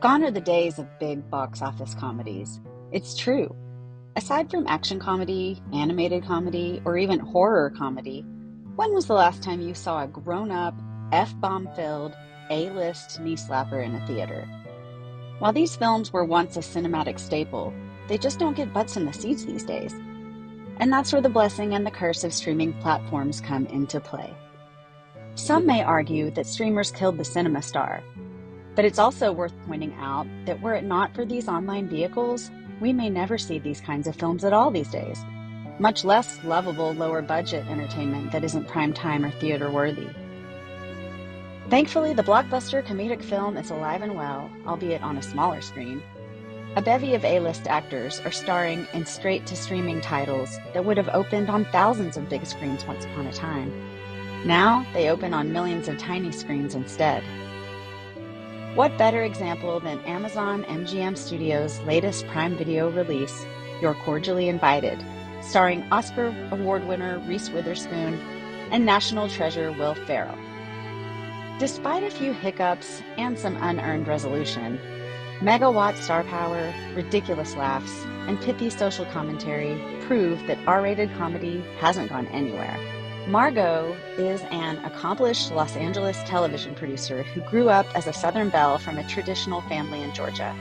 Gone are the days of big box office comedies. It's true. Aside from action comedy, animated comedy, or even horror comedy, when was the last time you saw a grown-up, F-bomb filled, A-list knee slapper in a theater? While these films were once a cinematic staple, they just don't get butts in the seats these days. And that's where the blessing and the curse of streaming platforms come into play. Some may argue that streamers killed the cinema star, but it's also worth pointing out that were it not for these online vehicles, we may never see these kinds of films at all these days, much less lovable lower-budget entertainment that isn't prime time or theater-worthy. Thankfully, the blockbuster comedic film is alive and well, albeit on a smaller screen. A bevy of A-list actors are starring in straight-to-streaming titles that would have opened on thousands of big screens once upon a time. Now, they open on millions of tiny screens instead. What better example than Amazon MGM Studios' latest Prime Video release, You're Cordially Invited, starring Oscar Award winner Reese Witherspoon and national treasure Will Ferrell. Despite a few hiccups and some unearned resolution, megawatt star power, ridiculous laughs, and pithy social commentary prove that R-rated comedy hasn't gone anywhere. Margot is an accomplished Los Angeles television producer who grew up as a Southern belle from a traditional family in Georgia.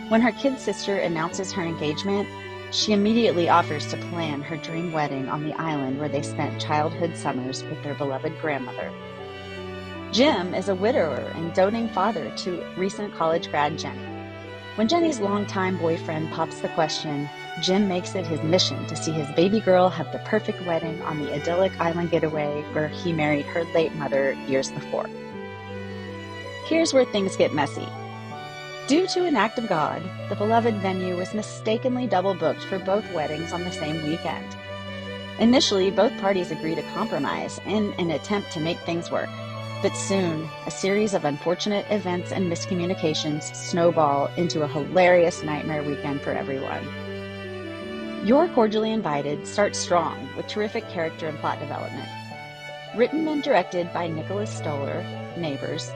When her kid sister announces her engagement, she immediately offers to plan her dream wedding on the island where they spent childhood summers with their beloved grandmother. Jim is a widower and doting father to recent college grad Jenny. When Jenny's longtime boyfriend pops the question, Jim makes it his mission to see his baby girl have the perfect wedding on the idyllic island getaway where he married her late mother years before. Here's where things get messy. Due to an act of God, the beloved venue was mistakenly double booked for both weddings on the same weekend. Initially, both parties agree to compromise in an attempt to make things work. But soon, a series of unfortunate events and miscommunications snowball into a hilarious nightmare weekend for everyone. You're Cordially Invited starts strong with terrific character and plot development. Written and directed by Nicholas Stoller, Neighbors,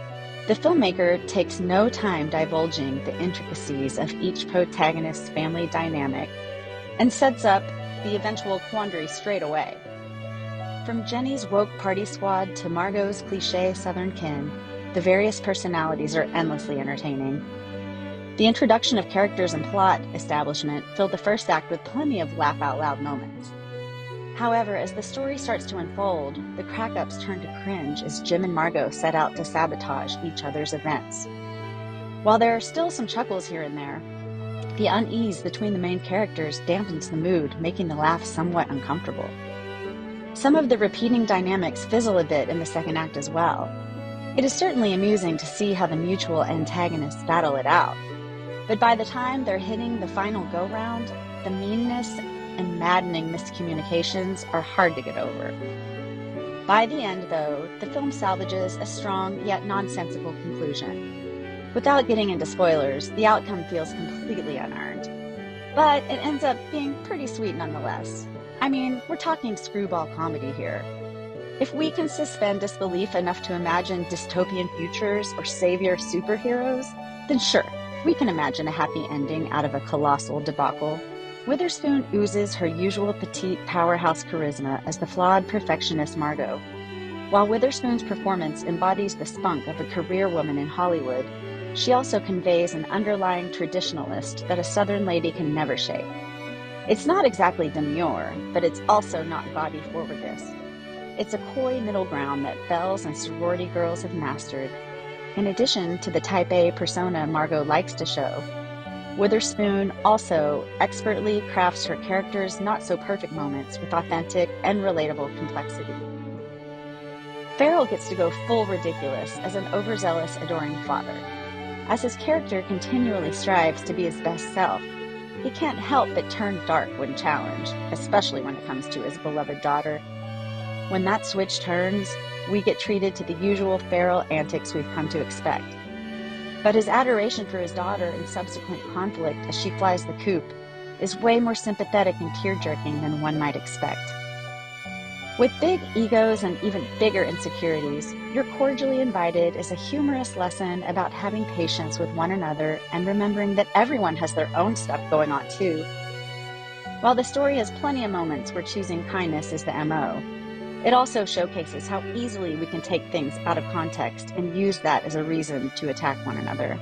the filmmaker takes no time divulging the intricacies of each protagonist's family dynamic and sets up the eventual quandary straight away. From Jenny's woke party squad to Margot's cliché Southern kin, the various personalities are endlessly entertaining. The introduction of characters and plot establishment filled the first act with plenty of laugh-out-loud moments. However, as the story starts to unfold, the crack-ups turn to cringe as Jim and Margot set out to sabotage each other's events. While there are still some chuckles here and there, the unease between the main characters dampens the mood, making the laugh somewhat uncomfortable. Some of the repeating dynamics fizzle a bit in the second act as well. It is certainly amusing to see how the mutual antagonists battle it out, but by the time they're hitting the final go-round, the meanness and maddening miscommunications are hard to get over. By the end, though, the film salvages a strong yet nonsensical conclusion. Without getting into spoilers, the outcome feels completely unearned, but it ends up being pretty sweet nonetheless. I mean, we're talking screwball comedy here. If we can suspend disbelief enough to imagine dystopian futures or savior superheroes, then sure, we can imagine a happy ending out of a colossal debacle. Witherspoon oozes her usual petite powerhouse charisma as the flawed perfectionist Margot. While Witherspoon's performance embodies the spunk of a career woman in Hollywood, she also conveys an underlying traditionalist that a Southern lady can never shake. It's not exactly demure, but it's also not gaudy forwardness. It's a coy middle ground that belles and sorority girls have mastered. In addition to the type A persona Margot likes to show, Witherspoon also expertly crafts her characters' not-so-perfect moments with authentic and relatable complexity. Ferrell gets to go full ridiculous as an overzealous, adoring father. As his character continually strives to be his best self, he can't help but turn dark when challenged, especially when it comes to his beloved daughter. When that switch turns, we get treated to the usual Ferrell antics we've come to expect. But his adoration for his daughter and subsequent conflict as she flies the coop is way more sympathetic and tear-jerking than one might expect. With big egos and even bigger insecurities, You're Cordially Invited is a humorous lesson about having patience with one another and remembering that everyone has their own stuff going on too. While the story has plenty of moments where choosing kindness is the MO, it also showcases how easily we can take things out of context and use that as a reason to attack one another.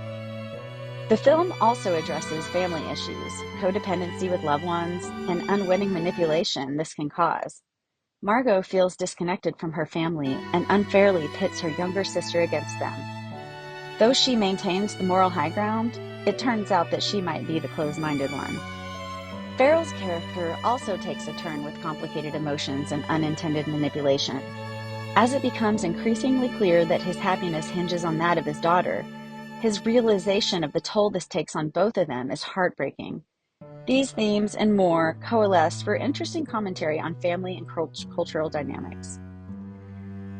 The film also addresses family issues, codependency with loved ones, and unwitting manipulation this can cause. Margot feels disconnected from her family and unfairly pits her younger sister against them. Though she maintains the moral high ground, it turns out that she might be the closed-minded one. Ferrell's character also takes a turn with complicated emotions and unintended manipulation. As it becomes increasingly clear that his happiness hinges on that of his daughter, his realization of the toll this takes on both of them is heartbreaking. These themes and more coalesce for interesting commentary on family and cultural dynamics.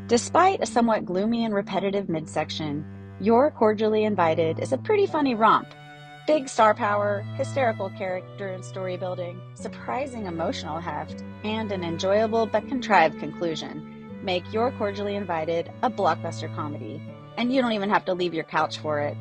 Despite a somewhat gloomy and repetitive midsection, You're Cordially Invited is a pretty funny romp. Big star power, hysterical character and story building, surprising emotional heft, and an enjoyable but contrived conclusion make You're Cordially Invited a blockbuster comedy, and you don't even have to leave your couch for it.